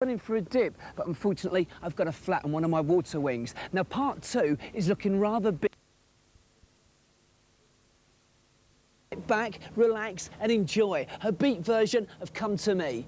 gone in for a dip, but unfortunately I've got a flat on one of my water wings. Now part 2 is looking rather big. Sit back, relax and enjoy her beat version of Come to Me.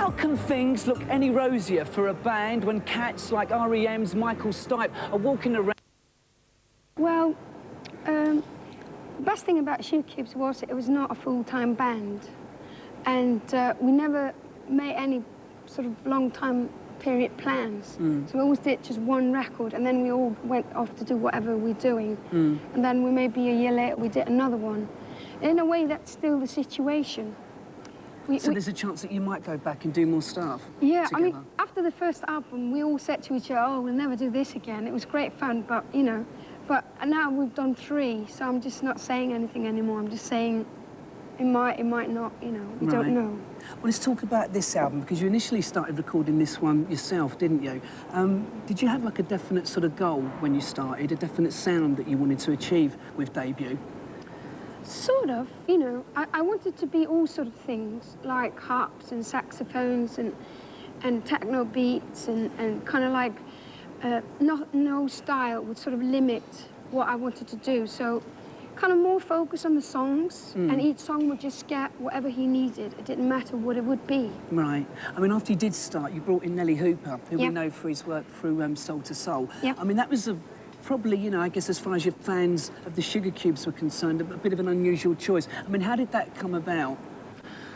How can things look any rosier for a band when cats like R.E.M's Michael Stipe are walking around? Well, the best thing about Sugar Cubes was it was not a full-time band. And we never made any sort of long-time period plans. So we always did just one record, and then we all went off to do whatever we're doing. And then maybe a year later we did another one. In a way, that's still the situation. So there's a chance that you might go back and do more stuff? Yeah, together. I mean, after the first album, we all said to each other, oh, we'll never do this again. It was great fun, but, you know, but now we've done 3, so I'm just not saying anything anymore. I'm just saying it might not, you know, we don't know. Well, let's talk about this album, because you initially started recording this one yourself, didn't you? Did you have like a definite sort of goal when you started, a definite sound that you wanted to achieve with Debut? Sort of, you know. I wanted to be all sort of things, like harps and saxophones and techno beats and kind of like no style would sort of limit what I wanted to do. So kind of more focus on the songs, and each song would just get whatever he needed. It didn't matter what it would be. Right. I mean, after you did start, you brought in Nelly Hooper, who we know for his work through Soul to Soul. I mean, that was probably, you know, I guess as far as your fans of the Sugar Cubes were concerned, a bit of an unusual choice. I mean, how did that come about?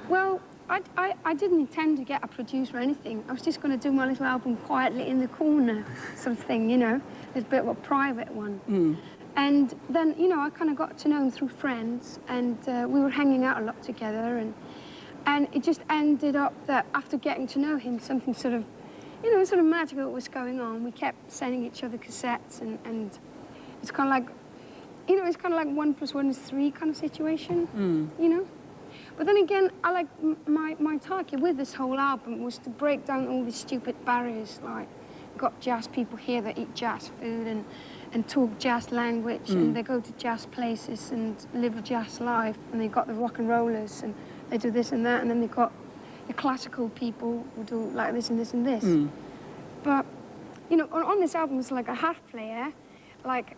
Well, I didn't intend to get a producer or anything. I was just going to do my little album quietly in the corner sort of thing, you know. It's a bit of a private one. And then, you know, I kind of got to know him through friends, and we were hanging out a lot together, and it just ended up that after getting to know him, something sort of, you know, sort of magical was going on. We kept sending each other cassettes, and it's kind of like, you know, it's kind of like 1 + 1 is 3 kind of situation, you know? But then again, I like, my target with this whole album was to break down all these stupid barriers, like, got jazz people here that eat jazz food and talk jazz language, and they go to jazz places and live a jazz life, and they got the rock and rollers, and they do this and that, and then they got the classical people who do like this and this and this. But, you know, on this album it's like a harp player, like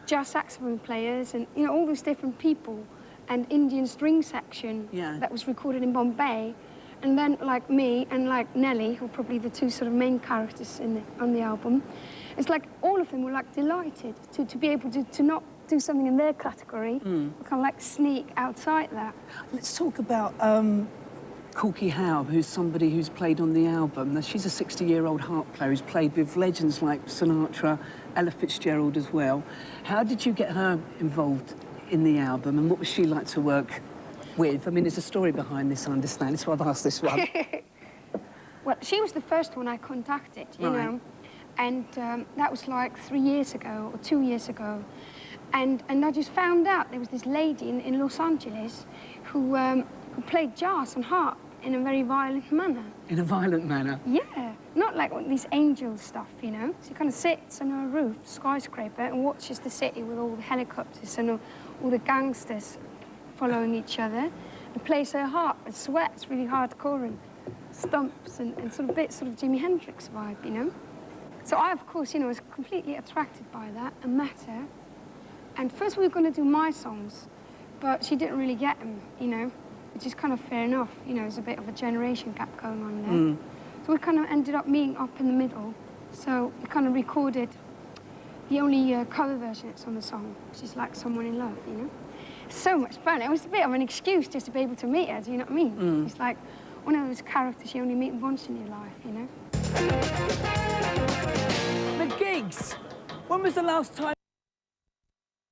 jazz saxophone players, and, you know, all those different people, and Indian string section that was recorded in Bombay, and then like me and like Nelly, who are probably the 2 sort of main characters on the album. It's like all of them were like delighted to be able to not do something in their category, kind of like sneak outside that. Let's talk about Corky Howe, who's somebody who's played on the album. Now, she's a 60-year-old harp player who's played with legends like Sinatra, Ella Fitzgerald as well. How did you get her involved in the album, and what was she like to work with? I mean, there's a story behind this, I understand. That's why I've asked this one. Well, she was the first one I contacted, you know, and that was like 3 years ago or 2 years ago. And I just found out there was this lady in Los Angeles who played jazz and harp in a very violent manner. In a violent manner? Yeah, not like these angel stuff, you know. She kind of sits on her roof, skyscraper, and watches the city with all the helicopters and all the gangsters following each other, and plays her harp and sweats really hardcore and stomps and sort of bit sort of Jimi Hendrix vibe, you know. So I, of course, you know, was completely attracted by that and met her. And first we were going to do my songs, but she didn't really get them, you know, which is kind of fair enough. You know, there's a bit of a generation gap going on there. So we kind of ended up meeting up in the middle. So we kind of recorded the only cover version that's on the song, which is like Someone in Love, you know. So much fun. It was a bit of an excuse just to be able to meet her, do you know what I mean? It's like one of those characters you only meet once in your life, you know. The gigs! When was the last time